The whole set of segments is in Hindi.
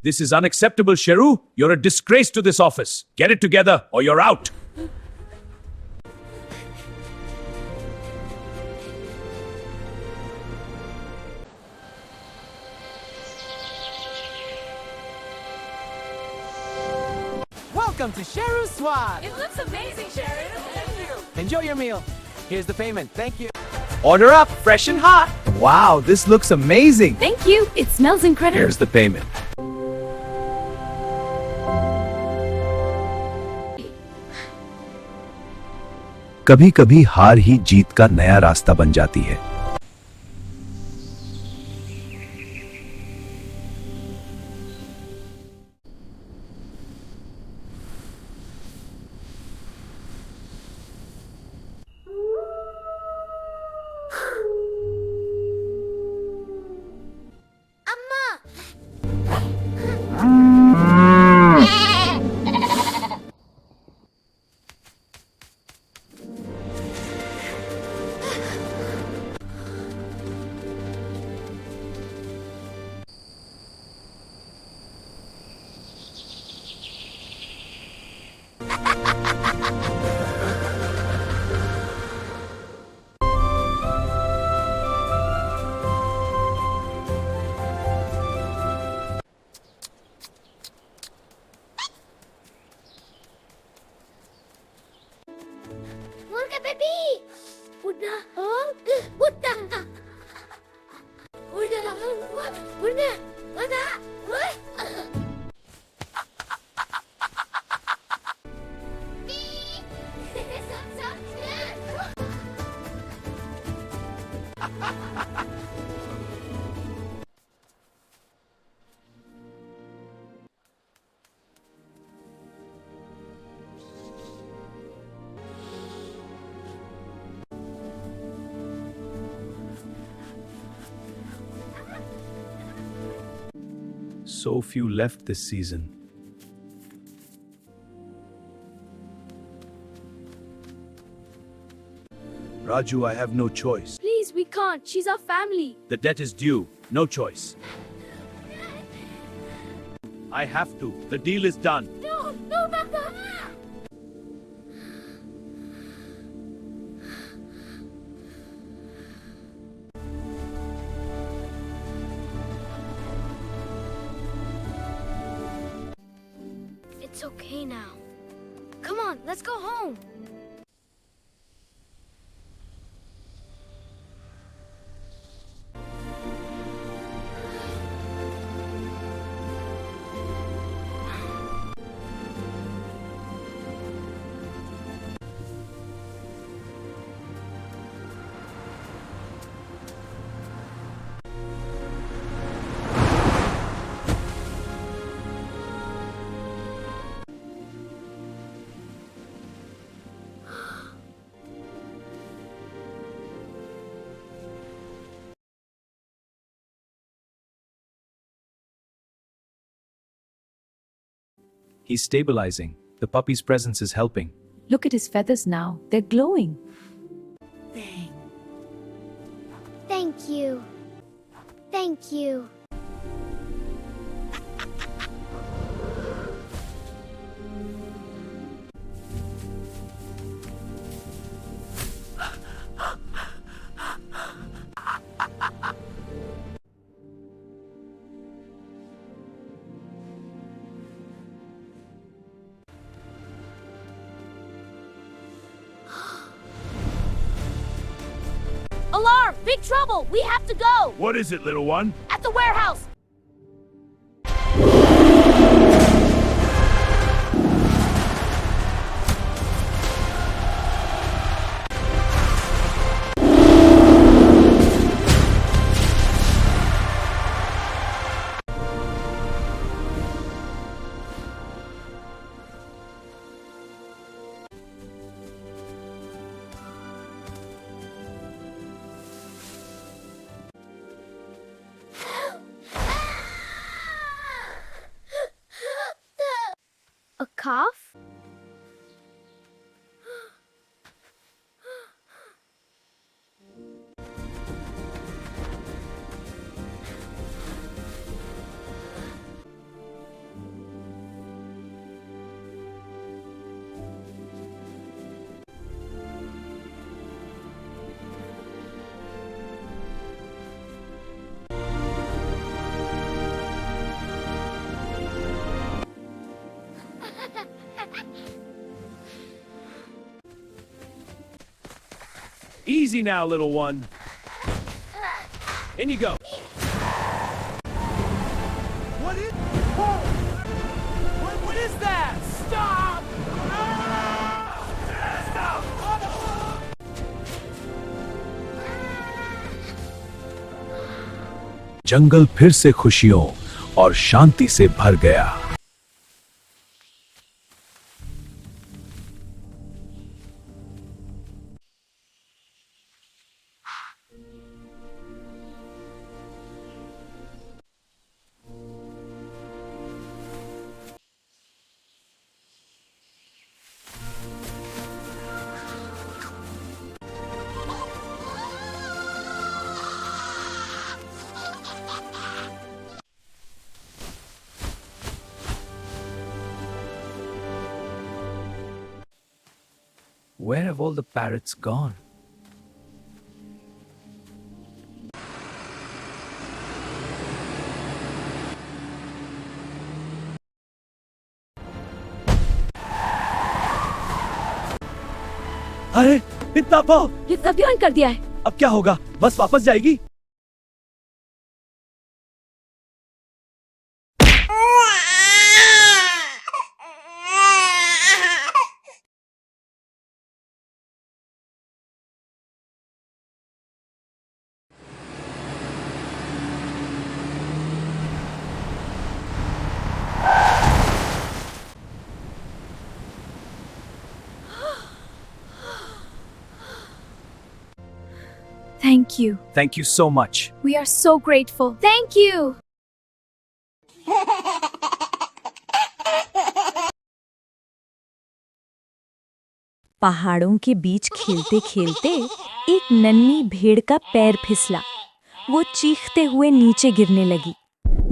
This is unacceptable, Sheru. You're a disgrace to this office. Get it together or you're out. Welcome to Sheru's Swat. It looks amazing, Sharon. Thank you. Enjoy your meal. Here's the payment. Thank you. Order up, fresh and hot. Wow, this looks amazing. Thank you. It smells incredible. Here's the payment. कभी-कभी हार ही जीत का नया रास्ता बन जाती है। Look at baby! Udah, udah, So few left this season. Raju, I have no choice. Please, we can't. She's our family. The debt is due. No choice. I have to. The deal is done. No, no, Baba! It's okay now. Come on, let's go home. He's stabilizing. The puppy's presence is helping. Look at his feathers now. They're glowing. Thank you. Thank you. Alarm! Big trouble! We have to go! What is it, little one? At the warehouse! A cough? Easy now, little one. In you go. What is that? Stop! जंगल फिर से खुशियों और शांति से भर गया। Where have all the parrots gone? अरे इतना पाओ, ये कभी ऑन कर दिया है। अब क्या होगा? बस वापस जाएगी? Thank you. Thank you so much. We are so grateful. Thank you. पहाड़ों के बीच खेलते खेलते एक नन्ही भेड़ का पैर फिसला। वो चीखते हुए नीचे गिरने लगी।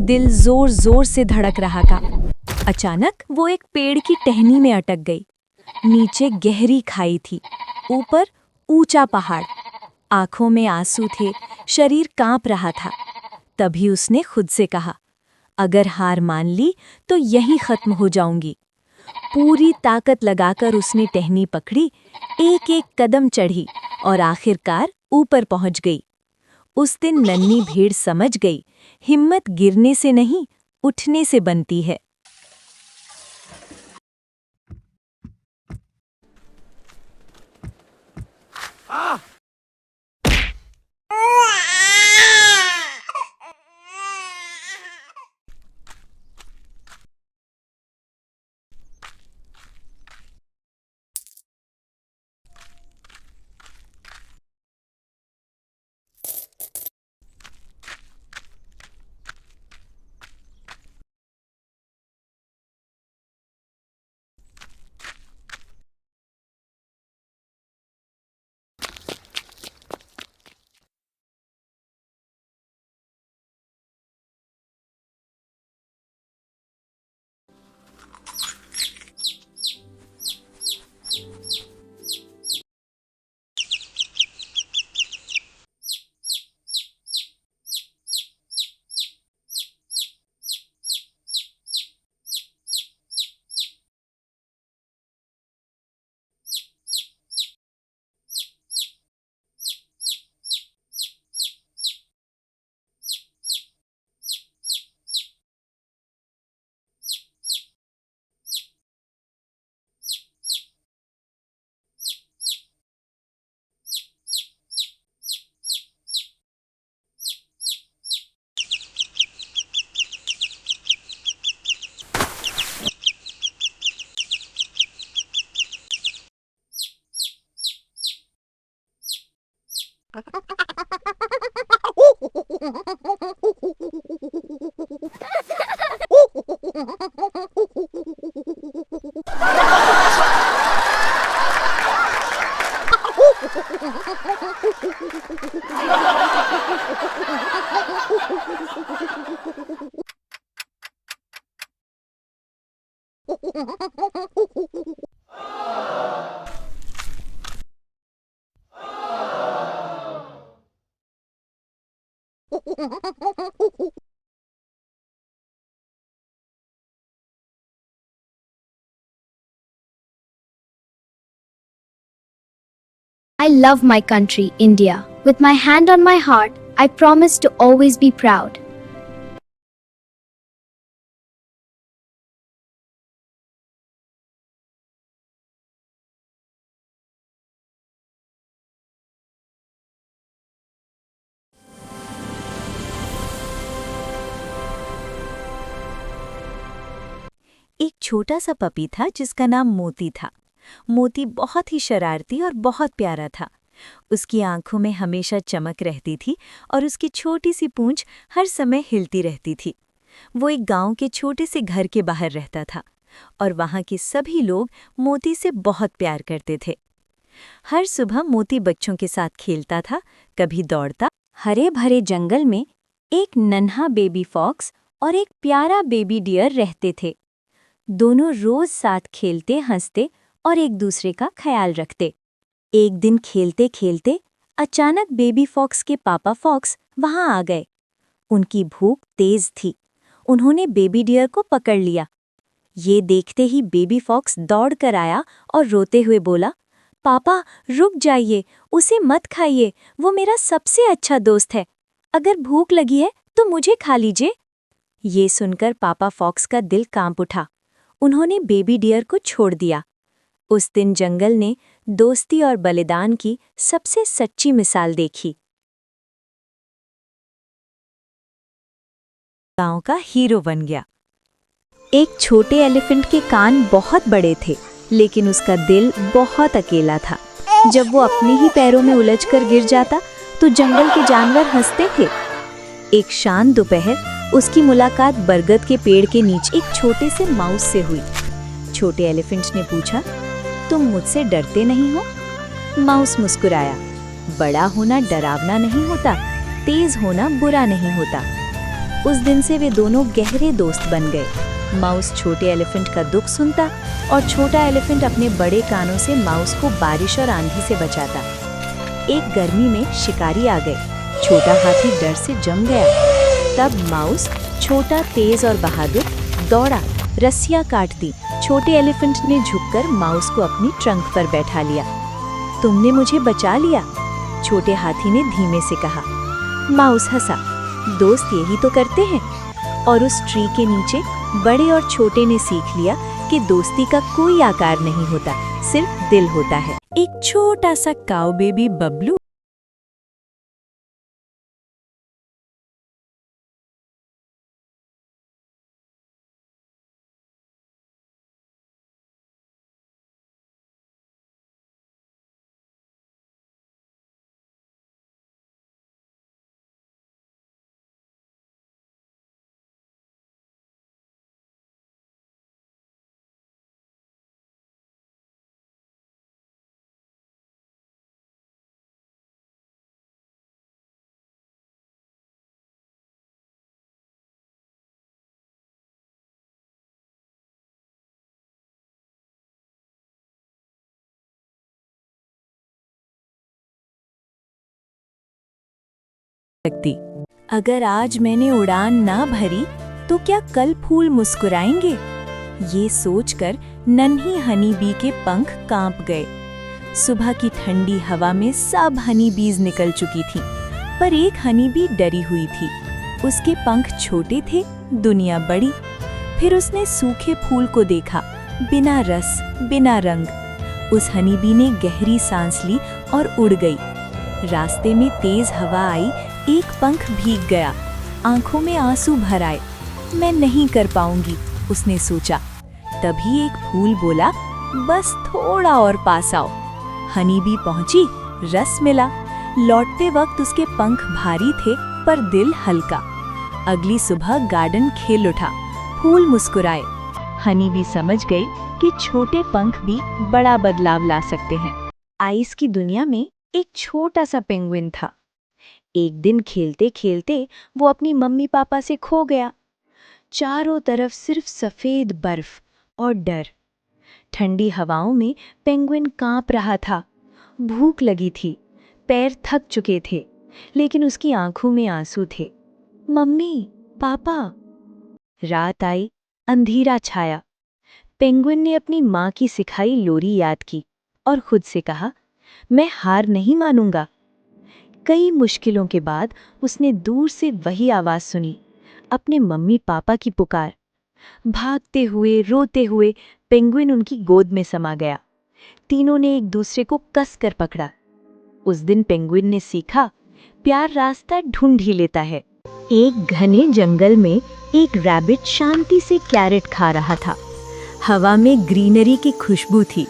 दिल जोर जोर से धड़क रहा था। अचानक वो एक पेड़ की टहनी में अटक गई। नीचे गहरी खाई थी, ऊपर ऊंचा पहाड़। आंखों में आंसू थे, शरीर कांप रहा था। तभी उसने खुद से कहा, अगर हार मान ली तो यहीं खत्म हो जाऊंगी। पूरी ताकत लगाकर उसने टहनी पकड़ी, एक एक कदम चढ़ी और आखिरकार ऊपर पहुंच गई। उस दिन नन्ही भेड़ समझ गई, हिम्मत गिरने से नहीं, उठने से बनती है। I love my country, India. With my hand on my heart, I promise to always be proud. एक छोटा सा पपी था जिसका नाम मोती था। मोती बहुत ही शरारती और बहुत प्यारा था। उसकी आंखों में हमेशा चमक रहती थी और उसकी छोटी सी पूंछ हर समय हिलती रहती थी। वो एक गांव के छोटे से घर के बाहर रहता था और वहां के सभी लोग मोती से बहुत प्यार करते थे। हर सुबह मोती बच्चों के साथ खेलता था, कभी दौड़ता। हरे भरे जंगल में एक नन्हा बेबी फॉक्स और एक प्यारा बेबी डियर रहते थे। दोनों रोज साथ खेलते, हंसते और एक दूसरे का ख्याल रखते। एक दिन खेलते खेलते अचानक बेबी फॉक्स के पापा फॉक्स वहां आ गए। उनकी भूख तेज थी। उन्होंने बेबी डियर को पकड़ लिया। ये देखते ही बेबी फॉक्स दौड़ कर आया और रोते हुए बोला, पापा रुक जाइए, उसे मत खाइए, वो मेरा सबसे अच्छा दोस्त है। अगर भूख लगी है तो मुझे खा लीजिए। ये सुनकर पापा फॉक्स का दिल कांप उठा। उन्होंने बेबी डियर को छोड़ दिया। उस दिन जंगल ने दोस्ती और बलिदान की सबसे सच्ची मिसाल देखी। गांव का हीरो बन गया। एक छोटे एलिफेंट के कान बहुत बड़े थे, लेकिन उसका दिल बहुत अकेला था। जब वो अपने ही पैरों में उलझकर गिर जाता तो जंगल के जानवर हंसते थे। एक शांत दोपहर उसकी मुलाकात बरगद के पेड़ के नीचे एक छोटे से माउस से हुई। छोटे एलिफेंट ने पूछा, तुम मुझसे डरते नहीं हो? माउस मुस्कुराया, बड़ा होना डरावना नहीं होता, तेज होना बुरा नहीं होता। उस दिन से वे दोनों गहरे दोस्त बन गए। माउस छोटे एलिफेंट का दुख सुनता और छोटा एलिफेंट अपने बड़े कानों से माउस को बारिश और आंधी से बचाता। एक गर्मी में शिकारी आ गए। छोटा हाथी डर से जम गया। तब माउस, छोटा, तेज और बहादुर, दौड़ा, रस्सियां काट दी। छोटे एलिफेंट ने झुककर माउस को अपनी ट्रंक पर बैठा लिया। तुमने मुझे बचा लिया, छोटे हाथी ने धीमे से कहा। माउस हंसा, दोस्त यही तो करते हैं। और उस ट्री के नीचे बड़े और छोटे ने सीख लिया कि दोस्ती का कोई आकार नहीं होता, सिर्फ दिल होता है। एक छोटा सा काऊ बेबी बबलू सकती। अगर आज मैंने उड़ान ना भरी तो क्या कल फूल मुस्कुराएंगे? ये सोचकर नन्ही हनी बी के पंख कांप गए। सुबह की ठंडी हवा में सब हनी बीज निकल चुकी थी, पर एक हनी बी डरी हुई थी। उसके पंख छोटे थे, दुनिया बड़ी। फिर उसने सूखे फूल को देखा, बिना रस, बिना रंग। उस हनी बी ने गहरी सांस ली और उड़ गई। रास्ते में तेज हवा आई, एक पंख भीग गया, आंखों में आंसू भर आए। मैं नहीं कर पाऊंगी, उसने सोचा। तभी एक फूल बोला, बस थोड़ा और पास आओ। हनी बी पहुंची, रस मिला। लौटते वक्त उसके पंख भारी थे पर दिल हल्का। अगली सुबह गार्डन खिल उठा, फूल मुस्कुराए। हनी बी समझ गई कि छोटे पंख भी बड़ा बदलाव ला सकते हैं। आइस की दुनिया में एक छोटा सा पेंगुइन था। एक दिन खेलते खेलते वो अपनी मम्मी पापा से खो गया। चारों तरफ सिर्फ सफेद बर्फ और डर। ठंडी हवाओं में पेंगुइन कांप रहा था। भूख लगी थी, पैर थक चुके थे, लेकिन उसकी आंखों में आंसू थे। मम्मी, पापा। रात आई, अंधेरा छाया। पेंगुइन ने अपनी माँ की सिखाई लोरी याद की और खुद से कहा, मैं हार नहीं मानूंगा। कई मुश्किलों के बाद उसने दूर से वही आवाज सुनी, अपने मम्मी पापा की पुकार। भागते हुए रोते हुए पेंगुइन उनकी गोद में समा गया। तीनों ने एक दूसरे को कस कर पकड़ा। उस दिन पेंगुइन ने सीखा, प्यार रास्ता ढूंढ ही लेता है। एक घने जंगल में एक रैबिट शांति से कैरेट खा रहा था। हवा में ग्रीनरी की खुशबू थी।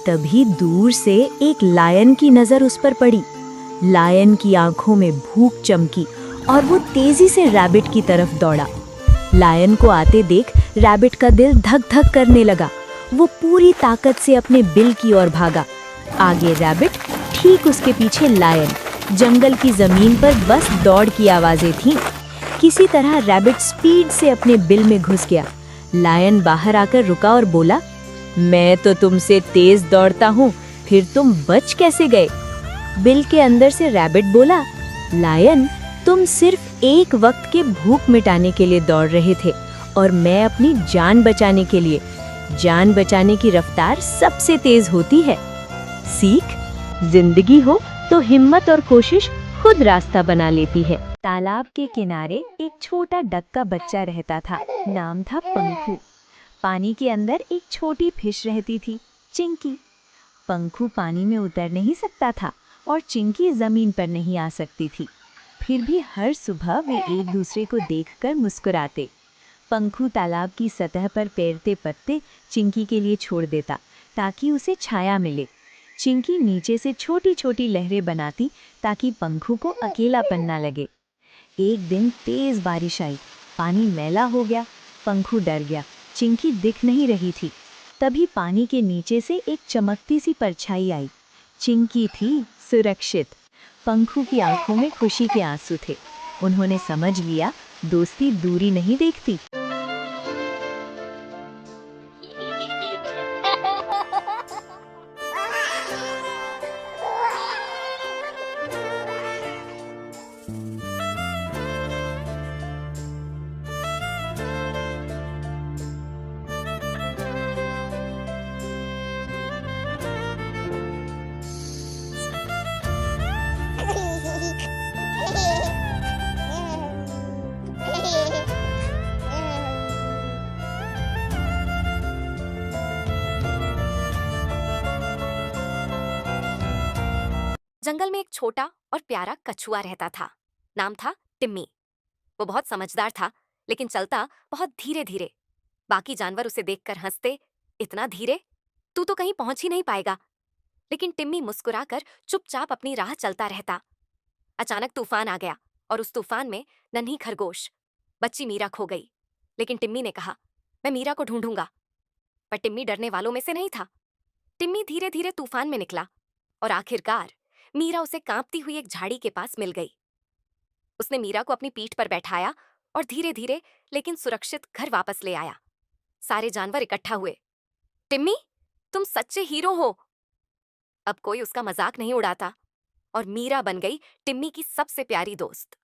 तभी दूर से एक लायन की नजर उस पर पड़ी। लायन की आंखों में भूख चमकी और वो तेजी से रैबिट की तरफ दौड़ा। लायन को आते देख रैबिट का दिल धक धक करने लगा। वो पूरी ताकत से अपने बिल की ओर भागा। आगे रैबिट, ठीक उसके पीछे लायन। जंगल की जमीन पर बस दौड़ की आवाजें थीं। किसी तरह रैबिट स्पीड से अपने बिल में घुस गया। लायन बाहर आकर रुका और बोला, मैं तो तुमसे तेज दौड़ता हूँ, फिर तुम बच कैसे गए? बिल के अंदर से रैबिट बोला, लायन, तुम सिर्फ एक वक्त के भूख मिटाने के लिए दौड़ रहे थे और मैं अपनी जान बचाने के लिए। जान बचाने की रफ्तार सबसे तेज होती है। सीख, जिंदगी हो तो हिम्मत और कोशिश खुद रास्ता बना लेती है। तालाब के किनारे एक छोटा डक का बच्चा रहता था। नाम था पंखू। पानी के अंदर एक छोटी फिश रहती थी, चिंकी। पंखू पानी में उतर नहीं सकता था और चिंकी जमीन पर नहीं आ सकती थी। फिर भी हर सुबह वे एक दूसरे को देखकर मुस्कुराते। पंखू तालाब की सतह पर तैरते पत्ते चिंकी के लिए छोड़ देता ताकि उसे छाया मिले। चिंकी नीचे से छोटी छोटी लहरें बनाती ताकि पंखू को अकेलापन ना लगे। एक दिन तेज बारिश आई, पानी मैला हो गया। पंखू डर गया, चिंकी दिख नहीं रही थी। तभी पानी के नीचे से एक चमकती सी परछाई आई। चिंकी थी सुरक्षित। पंखू की आंखों में खुशी के आंसू थे। उन्होंने समझ लिया, दोस्ती दूरी नहीं देखती। जंगल में एक छोटा और प्यारा कछुआ रहता था। नाम था टिम्मी। वो बहुत समझदार था, लेकिन चलता बहुत धीरे धीरे। बाकी जानवर उसे देखकर हंसते, इतना धीरे, तू तो कहीं पहुंच ही नहीं पाएगा। लेकिन टिम्मी मुस्कुराकर चुपचाप अपनी राह चलता रहता। अचानक तूफान आ गया और उस तूफान में नन्ही खरगोश बच्ची मीरा खो गई। लेकिन टिम्मी ने कहा, मैं मीरा को ढूंढूंगा। पर टिम्मी डरने वालों में से नहीं था। टिम्मी धीरे धीरे तूफान में निकला और आखिरकार मीरा उसे कांपती हुई एक झाड़ी के पास मिल गई। उसने मीरा को अपनी पीठ पर बैठाया और धीरे धीरे लेकिन सुरक्षित घर वापस ले आया। सारे जानवर इकट्ठा हुए। टिम्मी, तुम सच्चे हीरो हो। अब कोई उसका मजाक नहीं उड़ाता और मीरा बन गई टिम्मी की सबसे प्यारी दोस्त।